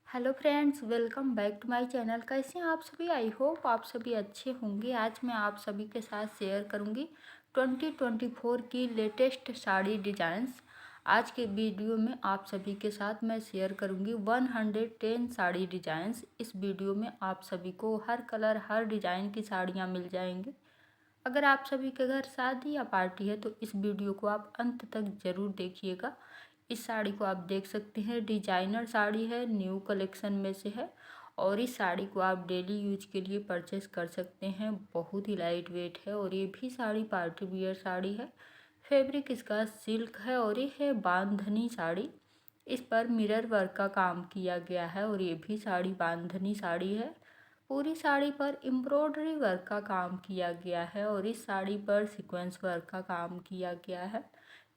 Hello friends, welcome back to my channel. कैसे हैं आप सभी? आई होप आप सभी अच्छे होंगे। आज मैं आप सभी के साथ शेयर करूंगी 2024 की लेटेस्ट साड़ी डिज़ाइंस। आज के वीडियो में आप सभी के साथ मैं शेयर करूंगी 110 साड़ी डिज़ाइंस। इस वीडियो में आप सभी को हर कलर हर डिज़ाइन की साड़ियां मिल जाएंगी। अगर आप सभी के घर शादी या पार्टी है तो इस वीडियो को आप अंत तक ज़रूर देखिएगा। इस साड़ी को आप देख सकते हैं, डिजाइनर साड़ी है, न्यू कलेक्शन में से है और इस साड़ी को आप डेली यूज के लिए परचेस कर सकते हैं। बहुत ही लाइट वेट है और ये भी साड़ी पार्टी वियर साड़ी है। फैब्रिक इसका सिल्क है और ये है बांधनी साड़ी। इस पर मिरर वर्क का काम किया गया है और ये भी साड़ी बांधनी साड़ी है। पूरी साड़ी पर एम्ब्रॉयडरी वर्क का काम किया गया है और इस साड़ी पर सीक्वेंस वर्क का काम किया गया है।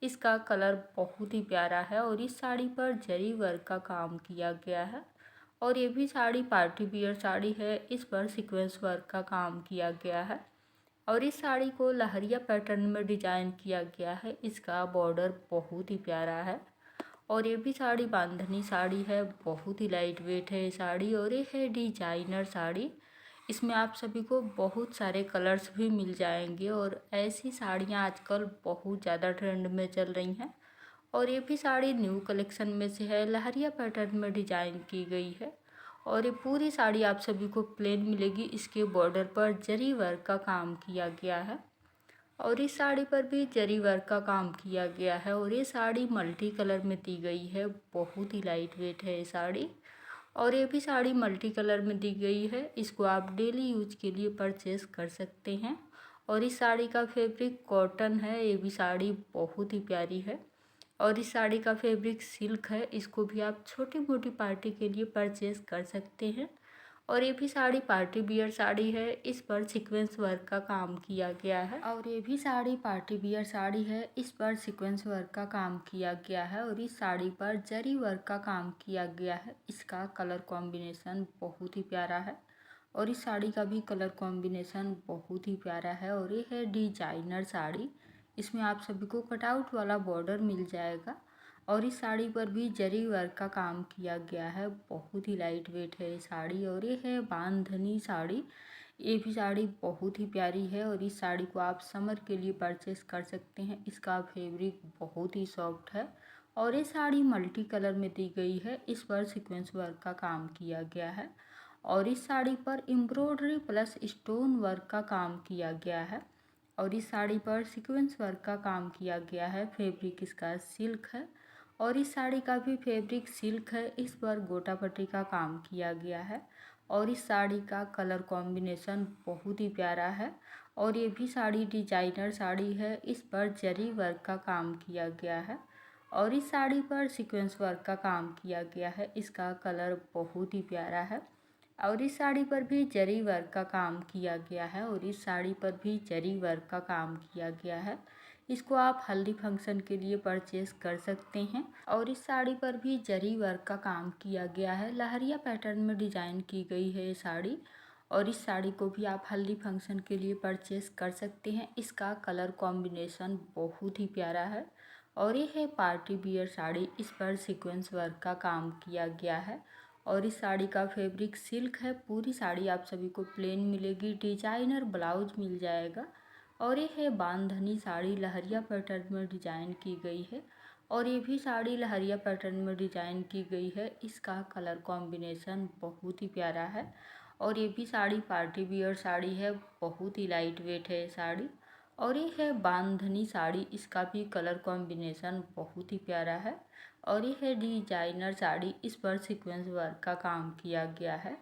इसका कलर बहुत ही प्यारा है और इस साड़ी पर जरी वर्क का काम किया गया है और ये भी साड़ी पार्टी वियर साड़ी है। इस पर सीक्वेंस वर्क का काम किया गया है और इस साड़ी को लहरिया पैटर्न में डिजाइन किया गया है। इसका बॉर्डर बहुत ही प्यारा है और ये भी साड़ी बांधनी साड़ी है। बहुत ही लाइट वेट है ये साड़ी और ये है डिजाइनर साड़ी। इसमें आप सभी को बहुत सारे कलर्स भी मिल जाएंगे और ऐसी साड़ियाँ आजकल बहुत ज़्यादा ट्रेंड में चल रही हैं। और ये भी साड़ी न्यू कलेक्शन में से है, लहरिया पैटर्न में डिजाइन की गई है और ये पूरी साड़ी आप सभी को प्लेन मिलेगी। इसके बॉर्डर पर जरी वर्क का काम किया गया है और इस साड़ी पर भी जरी वर्क का काम किया गया है और ये साड़ी मल्टी कलर में दी गई है। बहुत ही लाइट वेट है ये साड़ी और ये भी साड़ी मल्टी कलर में दी गई है। इसको आप डेली यूज के लिए परचेस कर सकते हैं और इस साड़ी का फैब्रिक कॉटन है। ये भी साड़ी बहुत ही प्यारी है और इस साड़ी का फैब्रिक सिल्क है। इसको भी आप छोटी मोटी पार्टी के लिए परचेस कर सकते हैं और ये भी साड़ी पार्टी वियर साड़ी है। इस पर सीक्वेंस वर्क का काम किया गया है और ये भी साड़ी पार्टी वियर साड़ी है। इस पर सीक्वेंस वर्क का काम किया गया है और इस साड़ी पर जरी वर्क का काम किया गया है। इसका कलर कॉम्बिनेशन बहुत ही प्यारा है और इस साड़ी का भी कलर कॉम्बिनेशन बहुत ही प्यारा है और ये है डिजाइनर साड़ी। इसमें आप सभी को कटआउट वाला बॉर्डर मिल जाएगा और इस साड़ी पर भी जरी वर्क का काम किया गया है। बहुत ही लाइट वेट है ये साड़ी और ये है बांधनी साड़ी। ये भी साड़ी बहुत ही प्यारी है और इस साड़ी को आप समर के लिए परचेस कर सकते हैं। इसका फैब्रिक बहुत ही सॉफ्ट है और ये साड़ी मल्टी कलर में दी गई है। इस पर सीक्वेंस वर्क का काम किया गया है और इस साड़ी पर एम्ब्रॉयडरी प्लस स्टोन वर्क का काम किया गया है और इस साड़ी पर सीक्वेंस वर्क का काम किया गया है। फैब्रिक इसका सिल्क है और इस साड़ी का भी फैब्रिक सिल्क है। इस पर गोटा पट्टी का काम किया गया है और इस साड़ी का कलर कॉम्बिनेशन बहुत ही प्यारा है और ये भी साड़ी डिजाइनर साड़ी है। इस पर जरी वर्क का काम किया गया है और इस साड़ी पर सीक्वेंस वर्क का काम किया गया है। इसका कलर बहुत ही प्यारा है और इस साड़ी पर भी जरी वर्क का काम किया गया है और इस साड़ी पर भी जरी वर्क का काम किया गया है। इसको आप हल्दी फंक्शन के लिए परचेस कर सकते हैं और इस साड़ी पर भी जरी वर्क का काम किया गया है। लहरिया पैटर्न में डिजाइन की गई है ये साड़ी और इस साड़ी को भी आप हल्दी फंक्शन के लिए परचेस कर सकते हैं। इसका कलर कॉम्बिनेशन बहुत ही प्यारा है और ये है पार्टी वियर साड़ी। इस पर सीक्वेंस वर्क का काम किया गया है और इस साड़ी का फैब्रिक सिल्क है। पूरी साड़ी आप सभी को प्लेन मिलेगी, डिजाइनर ब्लाउज मिल जाएगा और ये है बांधनी साड़ी। लहरिया पैटर्न में डिजाइन की गई है और ये भी साड़ी लहरिया पैटर्न में डिजाइन की गई है। इसका कलर कॉम्बिनेशन बहुत ही प्यारा है और ये भी साड़ी पार्टी वियर साड़ी है। बहुत ही लाइट वेट है ये साड़ी और ये है बांधनी साड़ी। इसका भी कलर कॉम्बिनेशन बहुत ही प्यारा है और ये है डिजाइनर साड़ी। इस पर सीक्वेंस वर्क का काम किया गया है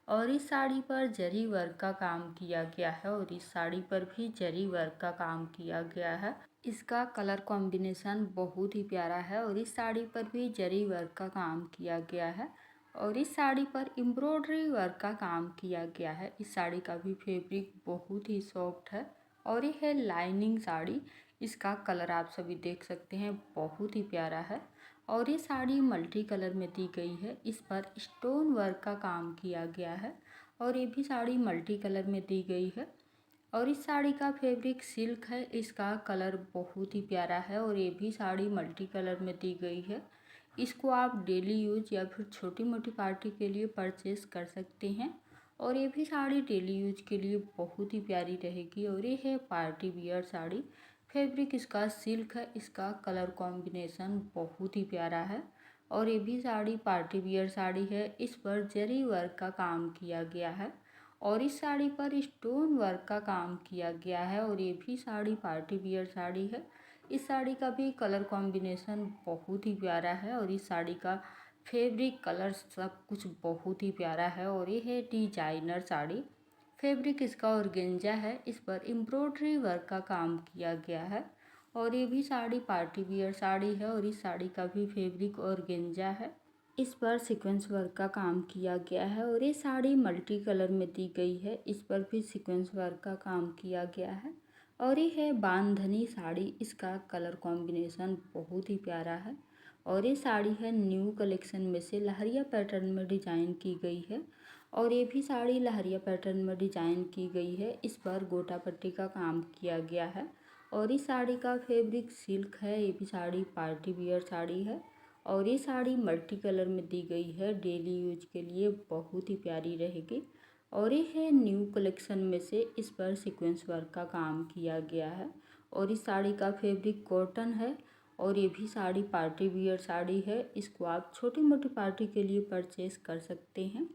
और इस साड़ी पर जरी वर्क का काम किया गया है और इस साड़ी पर भी जरी वर्क का काम किया गया है। इसका कलर कॉम्बिनेशन बहुत ही प्यारा है और इस साड़ी पर भी जरी वर्क का काम किया गया है और इस साड़ी पर एम्ब्रॉयडरी वर्क का काम किया गया है। इस साड़ी का भी फैब्रिक बहुत ही सॉफ्ट है और ये है लाइनिंग साड़ी। इसका कलर आप सभी देख सकते हैं, बहुत ही प्यारा है और ये साड़ी मल्टी कलर में दी गई है। इस पर स्टोन वर्क का काम किया गया है और ये भी साड़ी मल्टी कलर में दी गई है और इस साड़ी का फैब्रिक सिल्क है। इसका कलर बहुत ही प्यारा है और ये भी साड़ी मल्टी कलर में दी गई है। इसको आप डेली यूज या फिर छोटी मोटी पार्टी के लिए परचेस कर सकते हैं। और ये भी साड़ी डेली यूज के लिए बहुत ही प्यारी रहेगी। और ये है पार्टी वियर साड़ी। फैब्रिक इसका सिल्क है, इसका कलर कॉम्बिनेशन बहुत ही प्यारा है। और ये भी साड़ी पार्टी वियर साड़ी है, इस पर जरी वर्क का काम किया गया है और इस साड़ी पर स्टोन वर्क का काम किया गया है। और ये भी साड़ी पार्टी वियर साड़ी है। इस साड़ी का भी कलर कॉम्बिनेशन बहुत ही प्यारा है और इस साड़ी का फैब्रिक कलर सब कुछ बहुत ही प्यारा है। और ये है डिजाइनर साड़ी। फैब्रिक इसका ऑर्गेंजा है, इस पर एम्ब्रॉयडरी वर्क का काम किया गया है। और ये भी साड़ी पार्टी वियर साड़ी है और इस साड़ी का भी फैब्रिक ऑर्गेंजा है, इस पर सीक्वेंस वर्क का काम किया गया है। और ये साड़ी मल्टी कलर में दी गई है, इस पर भी सीक्वेंस वर्क का काम किया गया है। और ये है बांधनी साड़ी, इसका कलर कॉम्बिनेशन बहुत ही प्यारा है। और ये साड़ी है न्यू कलेक्शन में से लहरिया पैटर्न में डिजाइन की गई है। और ये भी साड़ी लहरिया पैटर्न में डिजाइन की गई है, इस पर गोटा पट्टी का काम किया गया है। और इस साड़ी का फैब्रिक सिल्क है, ये भी साड़ी पार्टी वियर साड़ी है। और ये साड़ी मल्टी कलर में दी गई है, डेली यूज के लिए बहुत ही प्यारी रहेगी। और ये है न्यू कलेक्शन में से, इस पर सीक्वेंस वर्क का काम किया गया है। और इस साड़ी का फैब्रिक कॉटन है और ये भी साड़ी पार्टी वियर साड़ी है, इसको आप छोटी मोटी पार्टी के लिए परचेस कर सकते हैं।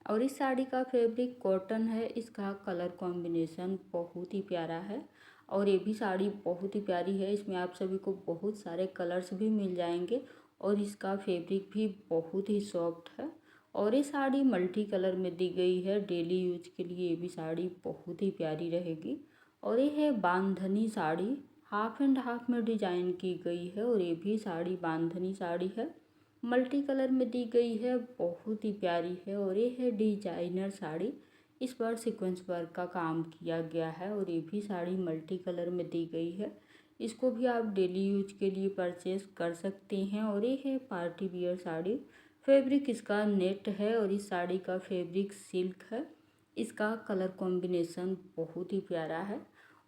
और इस साड़ी का फैब्रिक कॉटन है, इसका कलर कॉम्बिनेशन बहुत ही प्यारा है। और ये भी साड़ी बहुत ही प्यारी है, इसमें आप सभी को बहुत सारे कलर्स भी मिल जाएंगे और इसका फैब्रिक भी बहुत ही सॉफ्ट है। और ये साड़ी मल्टी कलर में दी गई है, डेली यूज के लिए ये भी साड़ी बहुत ही प्यारी रहेगी। और ये है बांधनी साड़ी, हाफ एंड हाफ में डिजाइन की गई है और ये भी साड़ी बांधनी साड़ी है, मल्टी कलर में दी गई है, बहुत ही प्यारी है। और ये है डिजाइनर साड़ी, इस पर सीक्वेंस वर्क का काम किया गया है और ये भी साड़ी मल्टी कलर में दी गई है, इसको भी आप डेली यूज के लिए परचेस कर सकते हैं। और ये है पार्टी वियर साड़ी, फैब्रिक इसका नेट है और इस साड़ी का फैब्रिक सिल्क है, इसका कलर कॉम्बिनेशन बहुत ही प्यारा है।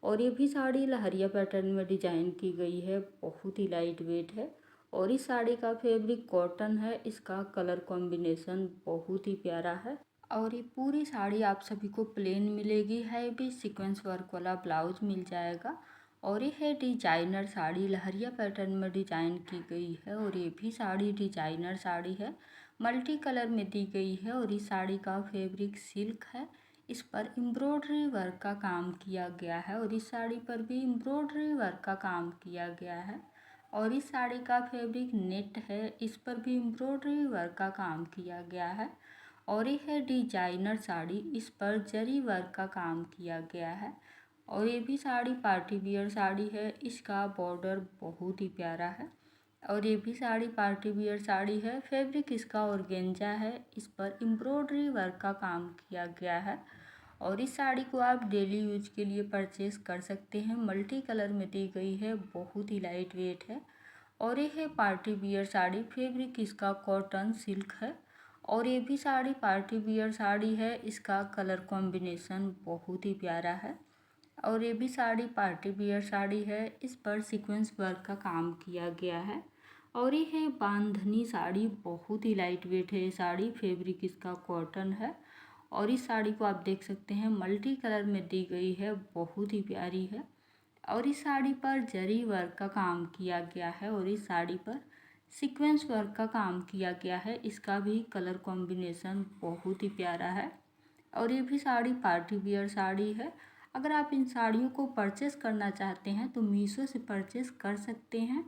और ये भी साड़ी लहरिया पैटर्न में डिजाइन की गई है, बहुत ही लाइट वेट है। और इस साड़ी का फैब्रिक कॉटन है, इसका कलर कॉम्बिनेशन बहुत ही प्यारा है। और ये पूरी साड़ी आप सभी को प्लेन मिलेगी, है भी सीक्वेंस वर्क वाला ब्लाउज मिल जाएगा। और ये है डिजाइनर साड़ी, लहरिया पैटर्न में डिजाइन की गई है और ये भी साड़ी डिजाइनर साड़ी है, मल्टी कलर में दी गई है। और इस साड़ी का फैब्रिक सिल्क है, इस पर एम्ब्रॉयडरी वर्क का काम किया गया है और इस साड़ी पर भी एम्ब्रॉयडरी वर्क का काम किया गया है। और इस साड़ी का फैब्रिक नेट है, इस पर भी एम्ब्रॉयडरी वर्क का काम किया गया है। और ये है डिजाइनर साड़ी, इस पर जरी वर्क का काम किया गया है। और ये भी साड़ी पार्टी वियर साड़ी है, इसका बॉर्डर बहुत ही प्यारा है। और ये भी साड़ी पार्टी वियर साड़ी है, फैब्रिक इसका ऑर्गेंजा है, इस पर एम्ब्रॉयडरी वर्क का काम किया गया है। और इस साड़ी को आप डेली यूज के लिए परचेस कर सकते हैं, मल्टी कलर में दी गई है, बहुत ही लाइट वेट है। और ये है पार्टी वियर साड़ी, फैब्रिक इसका कॉटन सिल्क है। और ये भी साड़ी पार्टी वियर साड़ी है, इसका कलर कॉम्बिनेशन बहुत ही प्यारा है। और ये भी साड़ी पार्टी वियर साड़ी है, इस पर सीक्वेंस वर्क का काम किया गया है। और ये है बांधनी साड़ी, बहुत ही लाइट वेट है ये साड़ी, फैब्रिक इसका कॉटन है। और इस साड़ी को आप देख सकते हैं मल्टी कलर में दी गई है, बहुत ही प्यारी है। और इस साड़ी पर जरी वर्क का काम किया गया है और इस साड़ी पर सीक्वेंस वर्क का काम किया गया है, इसका भी कलर कॉम्बिनेशन बहुत ही प्यारा है। और ये भी साड़ी पार्टी वियर साड़ी है। अगर आप इन साड़ियों को परचेस करना चाहते हैं तो मीशो से परचेस कर सकते हैं।